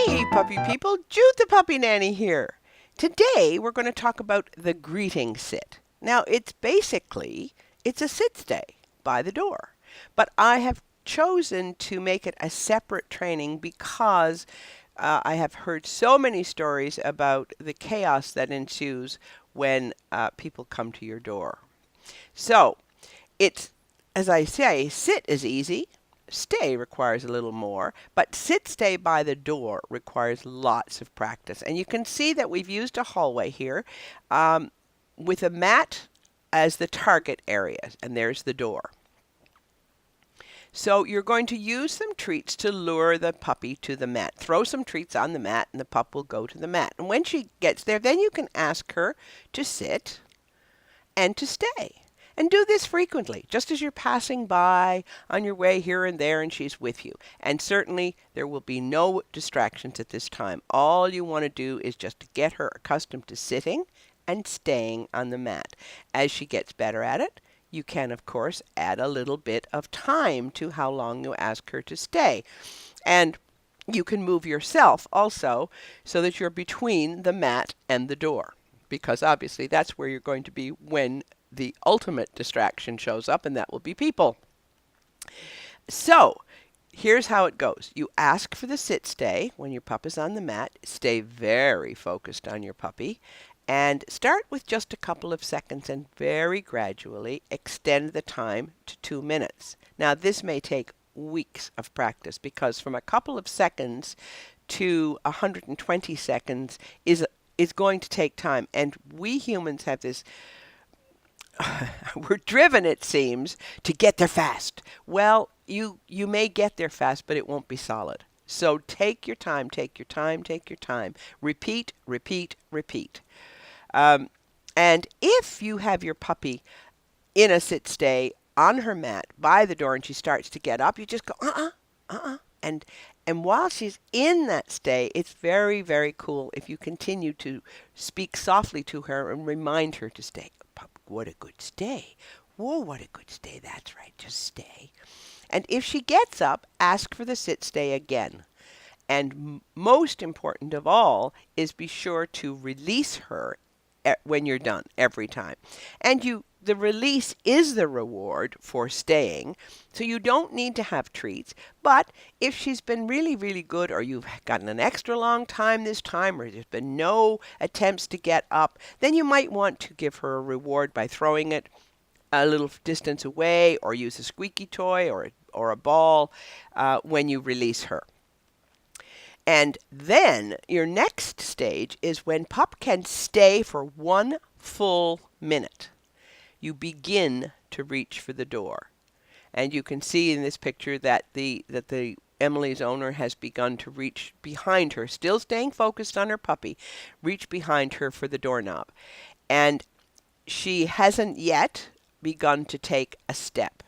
Hey, puppy people, Jude the Puppy Nanny here. Today we're going to talk about the greeting sit. Now, it's a sit stay by the door, but I have chosen to make it a separate training because I have heard so many stories about the chaos that ensues when people come to your door. So, it's, as I say, sit is easy. Stay requires a little more, but sit stay by the door requires lots of practice. And you can see that we've used a hallway here um, with a mat as the target area, and there's the door. So you're going to use some treats to lure the puppy to the mat. Throw some treats on the mat and the pup will go to the mat. And when she gets there, then you can ask her to sit and to stay. And do this frequently, just as you're passing by on your way here and there and she's with you. And certainly there will be no distractions at this time. All you want to do is just to get her accustomed to sitting and staying on the mat. As she gets better at it, you can, of course, add a little bit of time to how long you ask her to stay. And you can move yourself also so that you're between the mat and the door, because obviously that's where you're going to be when the ultimate distraction shows up, and that will be people. So here's how it goes. You ask for the sit stay when your pup is on the mat. Stay very focused on your puppy. And start with just a couple of seconds and very gradually extend the time to 2 minutes. Now, this may take weeks of practice because from a couple of seconds to 120 seconds is going to take time. And we humans have this we're driven, it seems, to get there fast. Well, you may get there fast, but it won't be solid. So take your time, take your time, take your time. Repeat, repeat, repeat. And if you have your puppy in a sit stay on her mat by the door and she starts to get up, you just go, And while she's in that stay, it's very, very cool if you continue to speak softly to her and remind her to stay. What a good stay. Whoa, what a good stay. That's right, just stay. And if she gets up, ask for the sit stay again. And most important of all is be sure to release her when you're done every time. And the release is the reward for staying. So you don't need to have treats. But if she's been really, really good, or you've gotten an extra long time this time, or there's been no attempts to get up, then you might want to give her a reward by throwing it a little distance away, or use a squeaky toy or a ball when you release her. And then your next stage is when pup can stay for 1 full minute. You begin to reach for the door. And you can see in this picture that the Emily's owner has begun to reach behind her, still staying focused on her puppy, reach behind her for the doorknob. And she hasn't yet begun to take a step,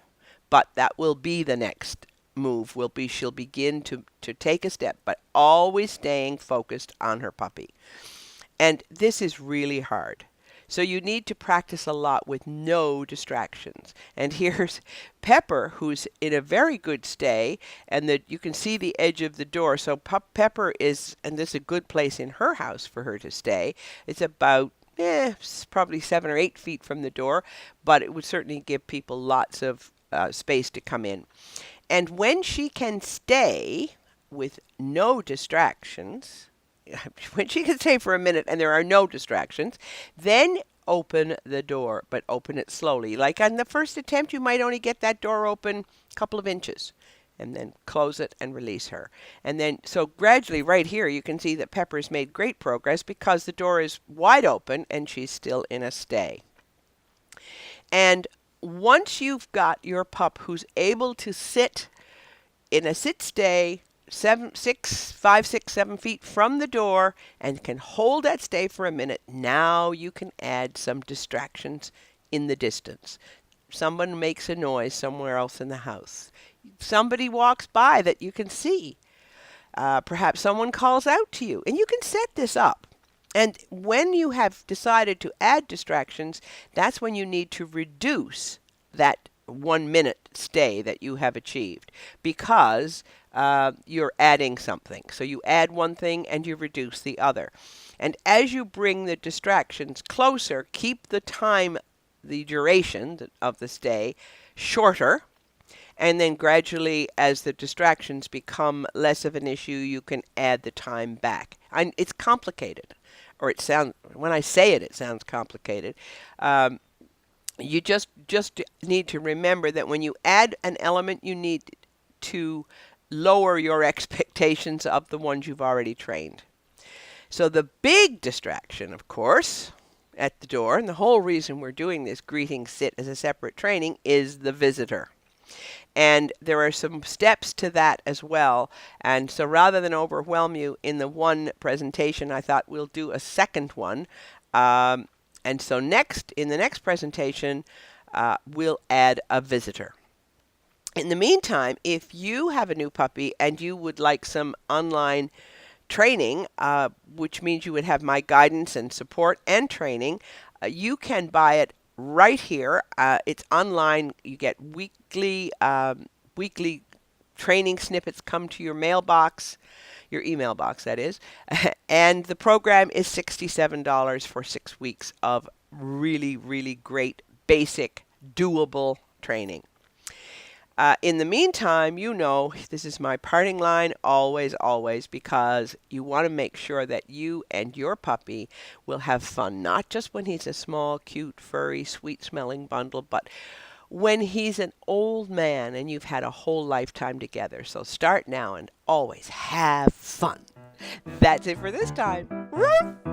but that will be the next move. She'll begin to take a step, but always staying focused on her puppy. And this is really hard. So you need to practice a lot with no distractions. And here's Pepper, who's in a very good stay, and you can see the edge of the door. So Pepper is, and this is a good place in her house for her to stay. It's about probably 7 or 8 feet from the door, but it would certainly give people lots of space to come in. And when she can stay with no distractions, when she can stay for a minute and there are no distractions, then open the door, but open it slowly. Like on the first attempt, you might only get that door open a couple of inches, and then close it and release her. And then, so gradually right here, you can see that Pepper's made great progress because the door is wide open and she's still in a stay. And once you've got your pup who's able to sit in a sit stay 5, 6, 7 feet from the door and can hold that stay for a minute, now you can add some distractions in the distance. Someone makes a noise somewhere else in the house. Somebody walks by that you can see. Perhaps someone calls out to you, and you can set this up. And when you have decided to add distractions, that's when you need to reduce that 1 minute stay that you have achieved because you're adding something. So you add one thing and you reduce the other. And as you bring the distractions closer, keep the time, the duration of the stay shorter. And then gradually, as the distractions become less of an issue, you can add the time back. It's complicated, or when I say it, it sounds complicated. You just need to remember that when you add an element, you need to lower your expectations of the ones you've already trained. So the big distraction, of course, at the door, and the whole reason we're doing this greeting sit as a separate training, is the visitor. And there are some steps to that as well. And so rather than overwhelm you in the one presentation, I thought we'll do a second one. And so in the next presentation, we'll add a visitor. In the meantime, if you have a new puppy and you would like some online training, which means you would have my guidance and support and training, you can buy it right here. It's online. You get weekly training snippets come to your mailbox, your email box, that is. And the program is $67 for 6 weeks of really, really great, basic, doable training. In the meantime, this is my parting line always, always, because you want to make sure that you and your puppy will have fun, not just when he's a small, cute, furry, sweet-smelling bundle, but when he's an old man and you've had a whole lifetime together. So start now and always have fun. That's it for this time. Woof!